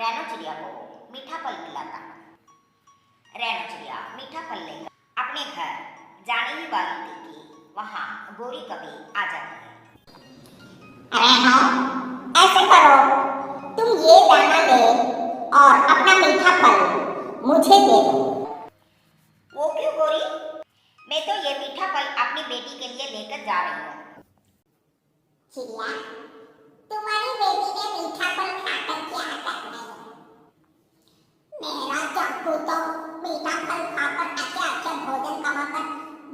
रैनो चिड़िया को मीठा फल खिलाता। रैनो चिड़िया मीठा फल लेकर अपने घर जाने ही वाली थी कि वहां गोरी कभी आ जाती है। अरे हाँ, ऐसे करो, तुम ये दाना ले और अपना मीठा फल मुझे दे दो। वो क्यों गोरी? मैं तो ये मीठा फल अपनी बेटी के लिए लेकर जा रही हूँ। चिड़िया, तुम्हारी बेटी ने मीठा फल खाकर क्या करना है? मेरा चक्कू तो मीठा फल खाकर अच्छे अच्छे भोजन कमाकर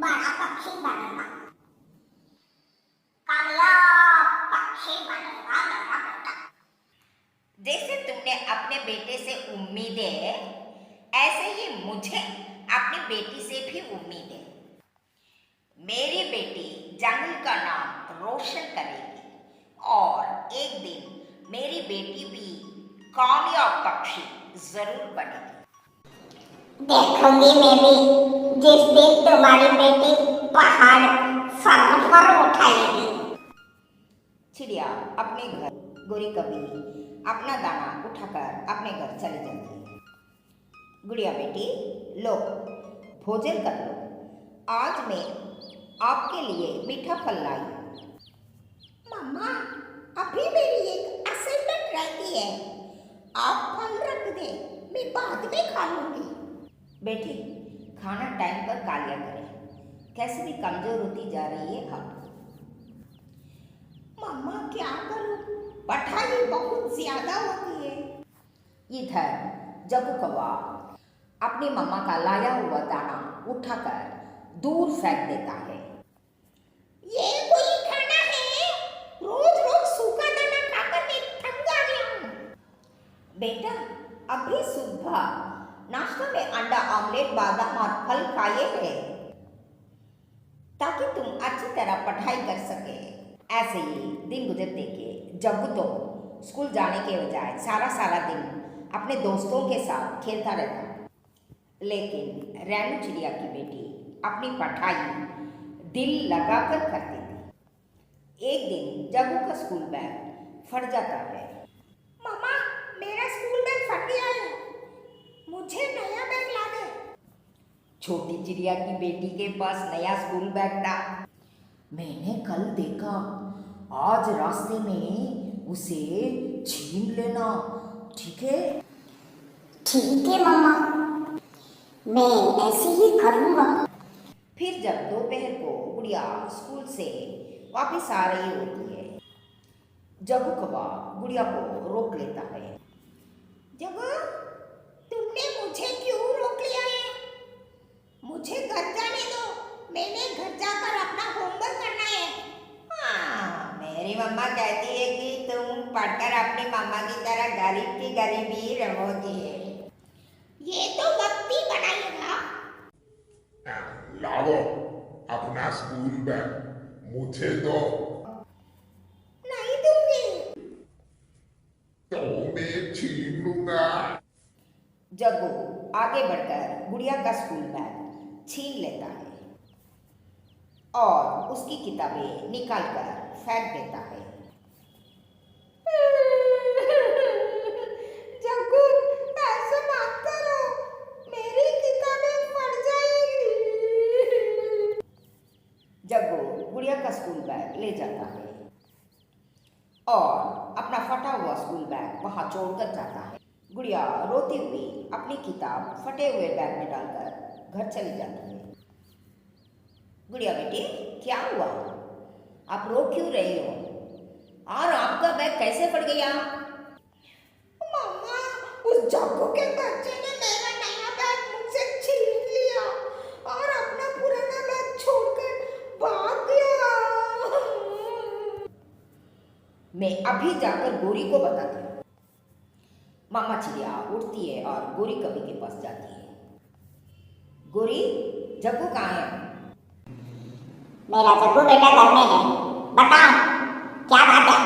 बड़ा पक्षी बनेगा। कामयाब पक्षी बनेगा मेरा बेटा। जैसे तुमने अपने बेटे से उम्मीद है, ऐसे ही मुझे अपनी बेटी से भी उम्मीद है। मेरी बेटी जंगल का नाम रोशन करेगी और एक दिन मेरी बेटी भी कामयाब पक्षी जरूर बनेगी। देखूंगी मैं भी जिस दिन तुम्हारी बेटी पहाड़ पर उठाएगी। चिड़िया अपने घर, गोरी कभी अपना दाना उठाकर अपने घर चली जाती है। गुड़िया बेटी, लो भोजन कर लो, आज मैं आपके लिए मीठा फल लाई हूँ। मम्मा, अभी मेरी एक असाइनमेंट रहती है, आप फल रख दे, मैं बाद में खा लूंगी। बेटी, खाना टाइम पर खा लिया करें, कैसे भी कमजोर होती जा रही है आप। मम्मा क्या करूं, पढ़ाई बहुत ज्यादा होती है। इधर जग्गू कौवा अपनी मम्मा का लाया हुआ दाना उठाकर दूर फेंक देता है। ये कोई खाना है? रोज रोज सूखा दाना खाकर मैं थक जा रही हूँ। बेटा, अभी सुबह नाश्ता में अंडा ऑमलेट, बादाम और फल खाए हैं ताकि तुम अच्छी तरह पढ़ाई कर सके। ऐसे ही दिन गुजरते के जग्गू तो स्कूल जाने के बजाय सारा दिन अपने दोस्तों के साथ खेलता रहता। लेकिन रैनो चिड़िया की बेटी अपनी पढ़ाई दिल लगाकर करती थी। एक दिन जग्गू का स्कूल बैग फट जाता है। मम्मा, मेरा स्कूल बैग फट गया है, मुझे नया बैग ला दे। छोटी चिड़िया की बेटी के पास नया स्कूल बैग था। मैंने कल देखा, आज रास्ते में उसे छीन लेना, ठीक है? ठीक है मम्मा, मैं ऐसे ही करूँगा। फिर जब दोपहर को गुड़िया स्कूल से वापस आ रही होती है, जग्गू कौवा गुड़िया को रोक लेता है। जग्गू, तुमने मुझे क्यों रोक लिया है? मुझे घर जाने दो, मैंने घर जाकर अपना होमवर्क करना है। हाँ, मेरी मम्मा कहती है कि तुम पढ़कर अपनी मम्मा की तरह गरीब की गरीबी रहोगी। ये तो वक्त ही बनाएगा। लाओ अपना स्कूल बैग, मुझे दो। नहीं दूंगी। तो मैं छीन लूंगा। जग्गू आगे बढ़कर गुड़िया का स्कूल बैग छीन लेता है और उसकी किताबें निकालकर फेंक देता है। जग्गू, ऐसे मत करो, मेरी किताबें फट जाएगी। जग्गू गुड़िया का स्कूल बैग ले जाता है और अपना फटा हुआ स्कूल बैग वहां छोड़कर जाता है। गुड़िया रोती हुई अपनी किताब फटे हुए बैग में डालकर घर चली जाती है। गुड़िया बेटी, क्या हुआ? आप रो क्यों रही हो? और आपका बैग कैसे फट गया? मम्मा, उस जग्गू के बच्चे ने मेरा नया बैग मुझसे छीन लिया और अपना पुराना बैग छोड़कर भाग गया। मैं अभी जाकर गोरी को बताती हूँ। मामा चिड़िया उठती है और गोरी कभी के पास जाती है। गोरी, जग्गू कहाँ है? मेरा जग्गू बेटा घर में है, बताओ क्या बात है?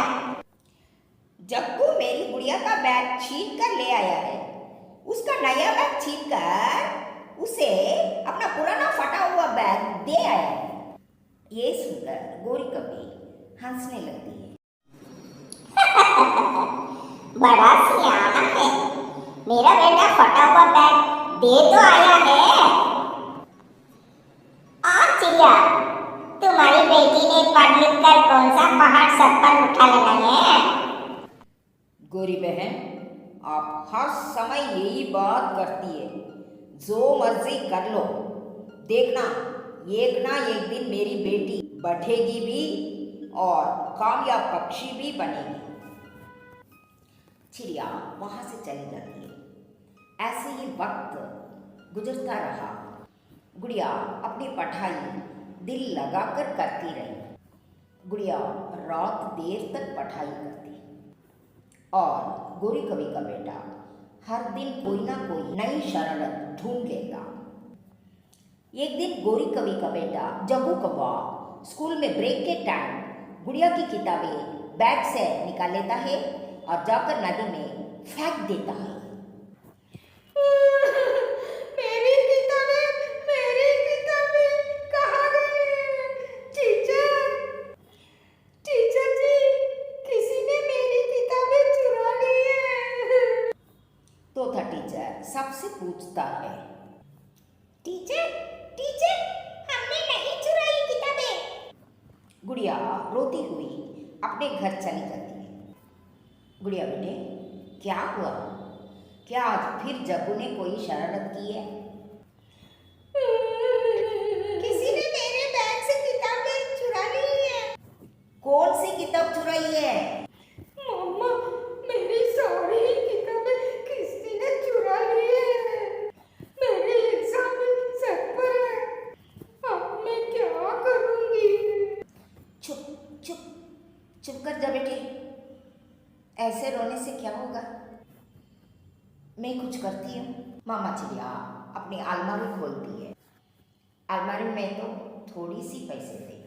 जग्गू मेरी गुड़िया का बैग छीन कर ले आया है। उसका नया बैग छीन कर उसे अपना पुराना फटा हुआ बैग दे आया है। ये सुनकर गोरी कभी हंसने लगती है। बड़ा सियाना है। मेरा बेटा फटा हुआ बैग दे तो आया है। और चिड़िया, तुम्हारी बेटी ने पढ़ लिख कर कौन सा पहाड़ सर पर उठा लेना है? गोरी बहन, आप हर समय यही बात करती है। जो मर्जी कर लो, देखना एक ना एक दिन मेरी बेटी बढ़ेगी भी और कामयाब पक्षी भी बनेगी। चिड़िया वहां से चली जाती है। ऐसे ही वक्त गुजरता रहा। गुड़िया अपनी पढ़ाई दिल लगाकर करती रही। गुड़िया रात देर तक पढ़ाई करती और गोरी कवि का बेटा हर दिन कोई ना कोई नई शरारत ढूंढ लेगा। एक दिन गोरी कवि का बेटा जग्गू कौवा स्कूल में ब्रेक के टाइम गुड़िया की किताबें बैग से निकाल लेता है और जाकर नदी में फेंक देता है। मेरी किताबें कहाँ गई? टीचर जी, किसी ने मेरी किताबें चुरा ली है। तोता टीचर सबसे पूछता है, टीचर, हमने नहीं चुराई किताबें। गुड़िया रोती हुई अपने घर चली जाती है। गुड़िया बेटे, क्या हुआ? क्या आज फिर जग्गू ने कोई शरारत की है? किसी ने मेरे बैग से किताबें चुरा ली है। कौन सी किताब चुराई है? मम्मा, मेरी सारी किताबें किसी ने चुरा ली है। मेरी एग्जाम सर पर है। अब मैं क्या करूंगी? चुप कर जा बेटे। ऐसे रोने से क्या होगा? मैं कुछ करती हूँ। मामा चिड़िया अपनी अलमारी खोलती है। अलमारी में तो थोड़ी सी पैसे थे।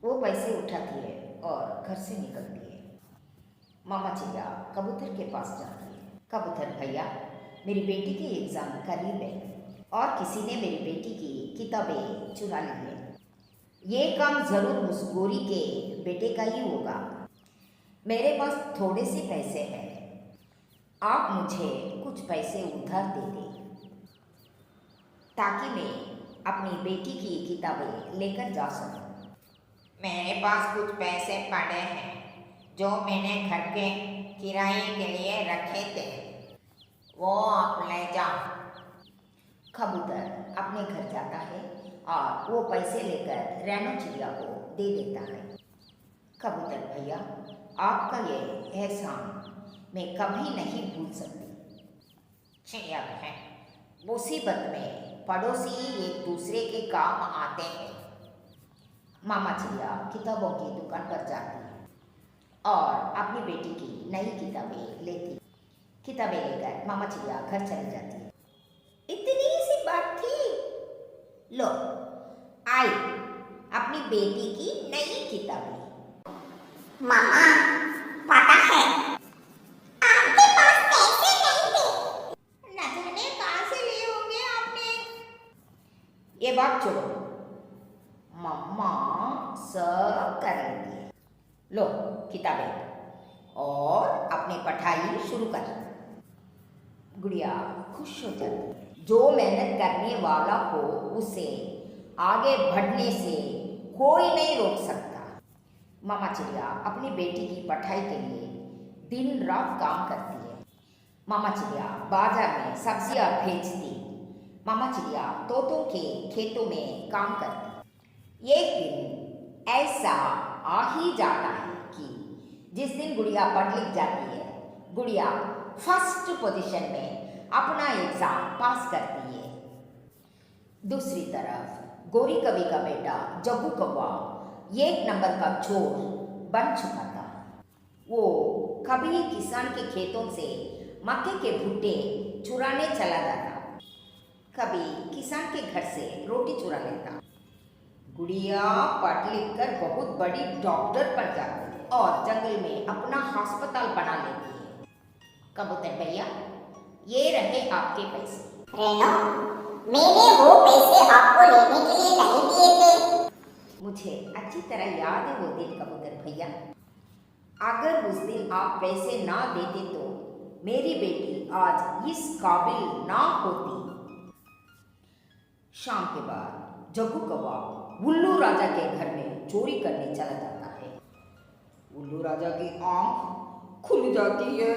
वो पैसे उठाती है और घर से निकलती है। मामा चिड़िया कबूतर के पास जाती है। कबूतर भैया, मेरी बेटी की एग्जाम करीब है और किसी ने मेरी बेटी की किताबें चुरा ली है। ये काम जरूर उस गोरी के बेटे का ही होगा। मेरे पास थोड़े से पैसे हैं। आप मुझे कुछ पैसे उधार दे दें ताकि मैं अपनी बेटी की किताबें लेकर जा सकूं। मेरे पास कुछ पैसे पड़े हैं जो मैंने घर के किराए के लिए रखे थे, वो आप ले जाओ। कबूतर अपने घर जाता है और वो पैसे लेकर रैनो चिड़िया को दे देता है। कबूतर भैया, आपका ये एहसान मैं कभी नहीं भूल सकती। चिड़िया बहन, मुसीबत में पड़ोसी एक दूसरे के काम आते हैं। मामा चिड़िया किताबों की दुकान पर जाती है और अपनी बेटी की नई किताबें लेती। किताबें लेकर मामा चिड़िया घर चली जाती है। इतनी सी बात थी, लो आई अपनी बेटी की नई किताबें। मामा, पता है आपके पास पैसे नहीं थे। न जाने कहाँ से लिए होंगे आपने। ये बात छोड़ो, मम्मा सब कर लेती है। लो किताबें और अपनी पढ़ाई शुरू कर। गुड़िया खुश हो जाती है। जो मेहनत करने वाला हो उसे आगे बढ़ने से कोई नहीं रोक सकता। मामा चिड़िया अपनी बेटी की पढ़ाई के लिए दिन रात काम करती है। मामा चिड़िया बाजार में सब्जियां बेचती। मामा चिड़िया तोतों के खेतों में काम करती। एक दिन ऐसा आ ही जाता है कि जिस दिन गुड़िया पढ़ लिख जाती है, गुड़िया फर्स्ट पोजीशन में अपना एग्जाम पास करती है। दूसरी तरफ गोरी कवि का बेटा जग्गू कौवा एक नंबर का चोर बन चुका था। वो कभी किसान के खेतों से मक्के के भुट्टे चुराने चला जाता, कभी किसान के घर से रोटी चुरा लेता। गुड़िया पढ़ लिख कर बहुत बड़ी डॉक्टर बन जाती है और जंगल में अपना अस्पताल बना लेती है। कबूतर भैया, ये रहे आपके पैसे। रेनो, मैंने वो पैसे आपको लेने के लिए नहीं दिए थे। मुझे अच्छी तरह याद है वो दिन कबूतर भैया। अगर उस दिन आप पैसे ना देते तो मेरी बेटी आज इस काबिल ना होती। शाम के बाद जग्गू कौवा उल्लू राजा के घर में चोरी करने चला जाता है। उल्लू राजा की आंख खुल जाती है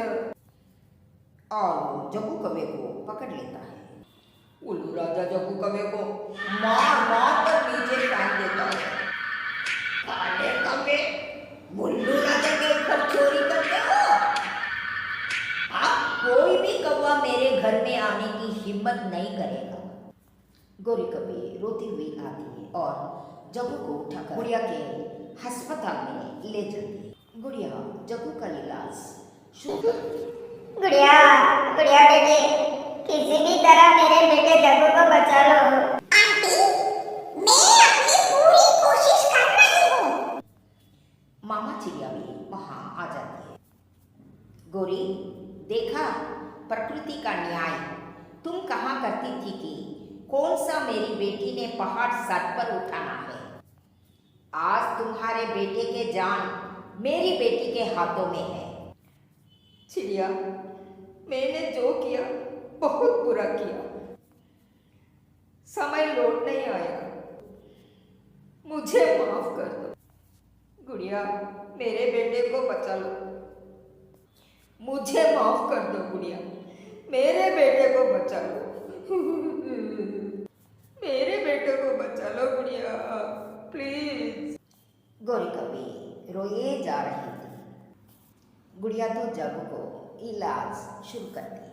और वो जग्गू कौवे को पकड़ लेता है। उल्लू राजा जग्गू कौवे को मार मार कर नीचे फेंक देता है। काले कौवे, उल्लू राजा के घर चोरी करते हो? अब कोई भी कौवा मेरे घर में आने की हिम्मत नहीं करेगा। गोरी कौवे रोती हुई आती है और जग्गू को उठाकर गुड़िया के अस्पताल में ले जाती है। गुड़िया जग्गू का इलाज शुरू करती है। गुड़िया, गुड़िया बेटी, किसी भी तरह मेरे बेटे जग्गू को बचा लो। आंटी, मैं अपनी पूरी कोशिश कर रही हूँ। मामा चिड़िया भी वहां आ जाती है। गोरी, देखा प्रकृति का न्याय। तुम कहा करती थी कि कौन सा मेरी बेटी ने पहाड़ सर पर उठाना है। आज तुम्हारे बेटे के जान मेरी बेटी के हाथों में है। चिड़िया, मैंने जो किया बहुत बुरा किया। समय लौट नहीं आएगा। मुझे माफ कर दो। गुड़िया, मेरे बेटे को बचा लो। मुझे माफ कर दो गुड़िया, मेरे बेटे को बचा लो। मेरे बेटे को बचा लो गुड़िया, प्लीज। गोरी कौवे रोए जा रही थी। गुड़िया तो जग्गू को इलाज शुरू कर दिया।